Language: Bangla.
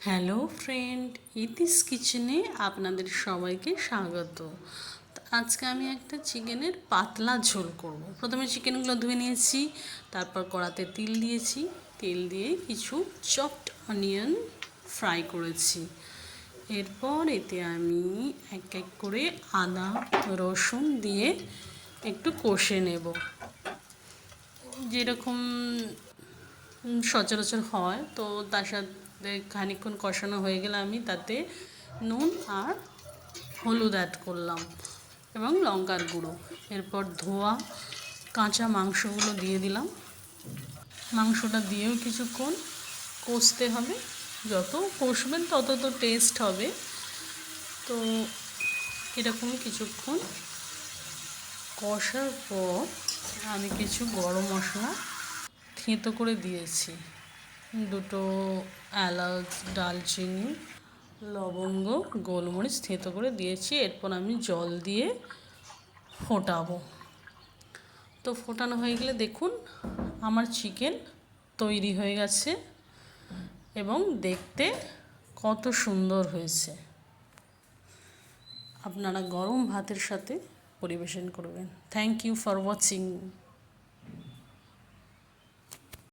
হ্যালো ফ্রেন্ড, ইতিস কিচেনে আপনাদের সবাইকে স্বাগত। তো আজকে আমি একটা চিকেনের পাতলা ঝোল করব। প্রথমে চিকেনগুলো ধুয়ে নিয়েছি, তারপর কড়াতে তেল দিয়েছি, তেল দিয়ে কিছু চপড অনিয়ন ফ্রাই করেছি। এরপর এতে আমি এক এক করে আদা রসুন দিয়ে একটু কষে নেব, যেরকম সচরাচর হয়। তো তার সাথে খানিকক্ষণ কষানো হয়ে গেলে আমি তাতে নুন আর হলুদ অ্যাড করলাম এবং লঙ্কার গুঁড়ো। এরপর ধোয়া কাঁচা মাংসগুলো দিয়ে দিলাম। মাংসটা দিয়েও কিছুক্ষণ কষতে হবে, যত কষবেন তত তো টেস্ট হবে। তো এরকম কিছুক্ষণ কষার পর আমি কিছু গরম মশলা থেঁতো করে দিয়েছি, দুটো এলাচ, দারচিনি, লবঙ্গ, গোলমরিচ থেঁতো করে দিয়েছি। এরপর আমি জল দিয়ে ফোটাবো। তো ফোটানো হয়ে গেলে দেখুন আমার চিকেন তৈরি হয়ে গেছে এবং দেখতে কত সুন্দর হয়েছে। আপনারা গরম ভাতের সাথে পরিবেশন করবেন। Thank you for watching.